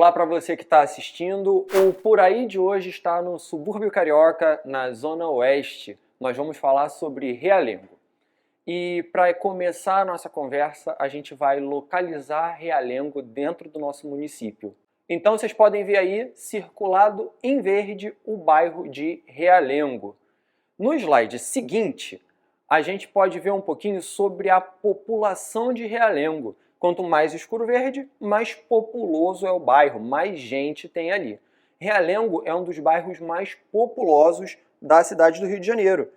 Olá para você que está assistindo. O Por Aí de hoje está no subúrbio carioca, na Zona Oeste. Nós vamos falar sobre Realengo. E para começar a nossa conversa, a gente vai localizar Realengo dentro do nosso município. Então vocês podem ver aí, circulado em verde, o bairro de Realengo. No slide seguinte, a gente pode ver um pouquinho sobre a população de Realengo. Quanto mais escuro verde, mais populoso é o bairro, mais gente tem ali. Realengo é um dos bairros mais populosos da cidade do Rio de Janeiro.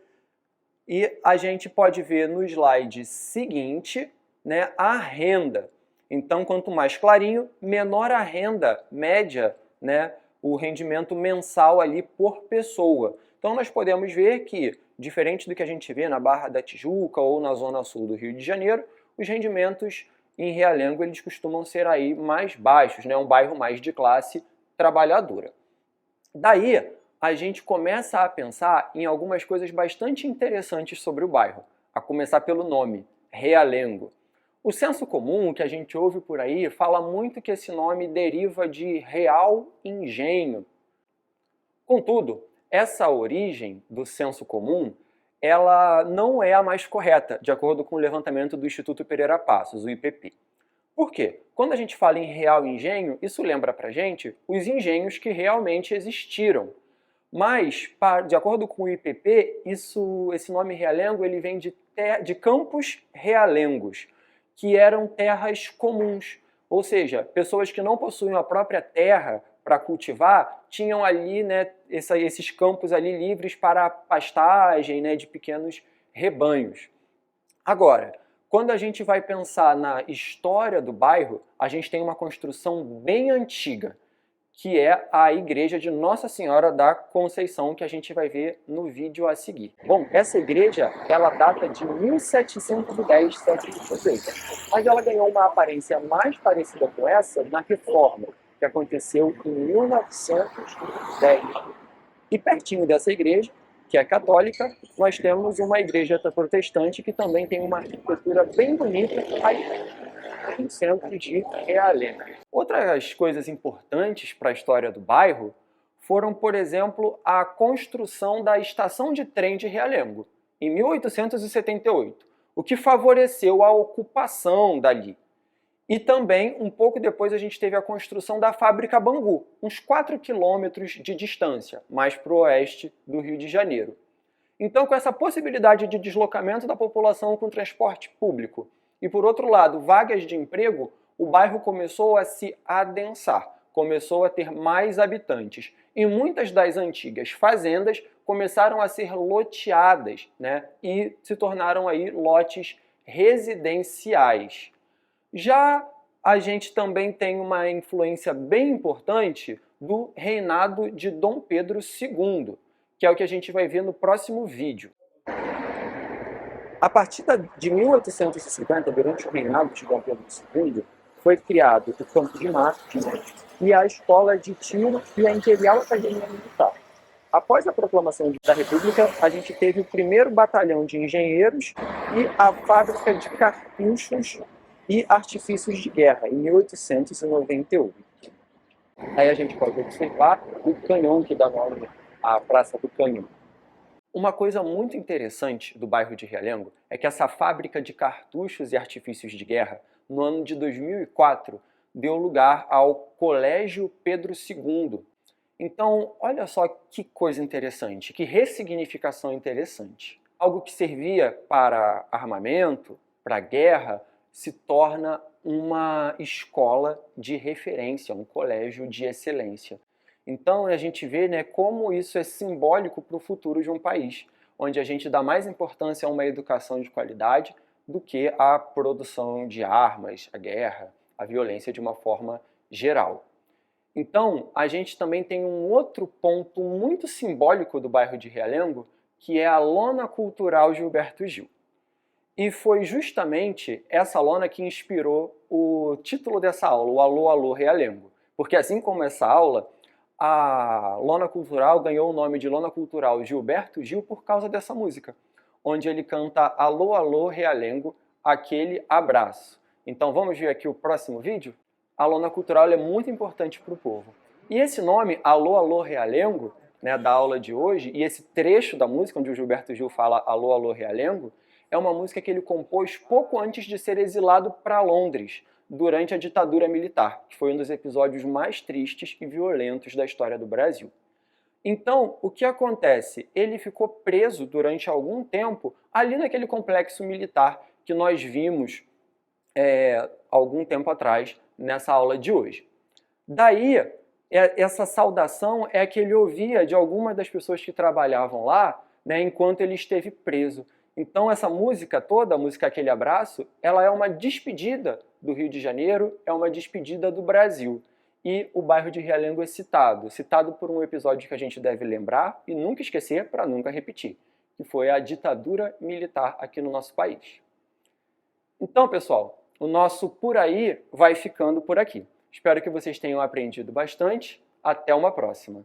E a gente pode ver no slide seguinte, né, a renda. Então, quanto mais clarinho, menor a renda média, né, o rendimento mensal ali por pessoa. Então, nós podemos ver que, diferente do que a gente vê na Barra da Tijuca ou na Zona Sul do Rio de Janeiro, os rendimentos em Realengo eles costumam ser aí mais baixos, né, um bairro mais de classe trabalhadora. Daí, a gente começa a pensar em algumas coisas bastante interessantes sobre o bairro, a começar pelo nome, Realengo. O senso comum que a gente ouve por aí fala muito que esse nome deriva de Real Engenho. Contudo, essa origem do senso comum, ela não é a mais correta, de acordo com o levantamento do Instituto Pereira Passos, o IPP. Por quê? Quando a gente fala em Real Engenho, isso lembra pra gente os engenhos que realmente existiram. Mas, de acordo com o IPP, esse nome Realengo ele vem de campos realengos, que eram terras comuns. Ou seja, pessoas que não possuíam a própria terra para cultivar, tinham ali, né, esses campos ali livres para a pastagem, né, de pequenos rebanhos. Agora, quando a gente vai pensar na história do bairro, a gente tem uma construção bem antiga, que é a igreja de Nossa Senhora da Conceição, que a gente vai ver no vídeo a seguir. Bom, essa igreja, ela data de 1710, século XVIII, mas ela ganhou uma aparência mais parecida com essa na Reforma, que aconteceu em 1910. E pertinho dessa igreja, que é católica, nós temos uma igreja protestante que também tem uma arquitetura bem bonita aí no centro de Realengo. Outras coisas importantes para a história do bairro foram, por exemplo, a construção da estação de trem de Realengo, em 1878, o que favoreceu a ocupação dali. E também, um pouco depois, a gente teve a construção da fábrica Bangu, uns 4 quilômetros de distância, mais para o oeste do Rio de Janeiro. Então, com essa possibilidade de deslocamento da população com transporte público e, por outro lado, vagas de emprego, o bairro começou a se adensar, começou a ter mais habitantes. E muitas das antigas fazendas começaram a ser loteadas, né, e se tornaram aí lotes residenciais. Já a gente também tem uma influência bem importante do reinado de Dom Pedro II, que é o que a gente vai ver no próximo vídeo. A partir de 1850, durante o reinado de Dom Pedro II, foi criado o Campo de Marte e a Escola de Tiro e a Imperial Academia Militar. Após a proclamação da República, a gente teve o primeiro batalhão de engenheiros e a fábrica de cartuchos e artifícios de guerra, em 1898. Aí a gente pode observar o canhão que dá nome à Praça do Canhão. Uma coisa muito interessante do bairro de Realengo é que essa fábrica de cartuchos e artifícios de guerra, no ano de 2004, deu lugar ao Colégio Pedro II. Então, olha só que coisa interessante, que ressignificação interessante. Algo que servia para armamento, para guerra, se torna uma escola de referência, um colégio de excelência. Então a gente vê, né, como isso é simbólico para o futuro de um país, onde a gente dá mais importância a uma educação de qualidade do que à produção de armas, a guerra, a violência de uma forma geral. Então a gente também tem um outro ponto muito simbólico do bairro de Realengo, que é a Lona Cultural Gilberto Gil. E foi justamente essa lona que inspirou o título dessa aula, o Alô, Alô, Realengo. Porque assim como essa aula, a Lona Cultural ganhou o nome de Lona Cultural Gilberto Gil por causa dessa música, onde ele canta Alô, Alô, Realengo, aquele abraço. Então vamos ver aqui o próximo vídeo? a lona cultural é muito importante para o povo. E esse nome, Alô, Alô, Realengo, né, da aula de hoje, e esse trecho da música onde o Gilberto Gil fala Alô, Alô, Realengo, é uma música que ele compôs pouco antes de ser exilado para Londres, durante a ditadura militar, que foi um dos episódios mais tristes e violentos da história do Brasil. Então, o que acontece? Ele ficou preso durante algum tempo ali naquele complexo militar que nós vimos algum tempo atrás nessa aula de hoje. Daí, essa saudação é a que ele ouvia de algumas das pessoas que trabalhavam lá, né, enquanto ele esteve preso. Então essa música toda, a música Aquele Abraço, ela é uma despedida do Rio de Janeiro, é uma despedida do Brasil. E o bairro de Realengo é citado por um episódio que a gente deve lembrar e nunca esquecer para nunca repetir, que foi a ditadura militar aqui no nosso país. Então, pessoal, o nosso Por Aí vai ficando por aqui. Espero que vocês tenham aprendido bastante. Até uma próxima!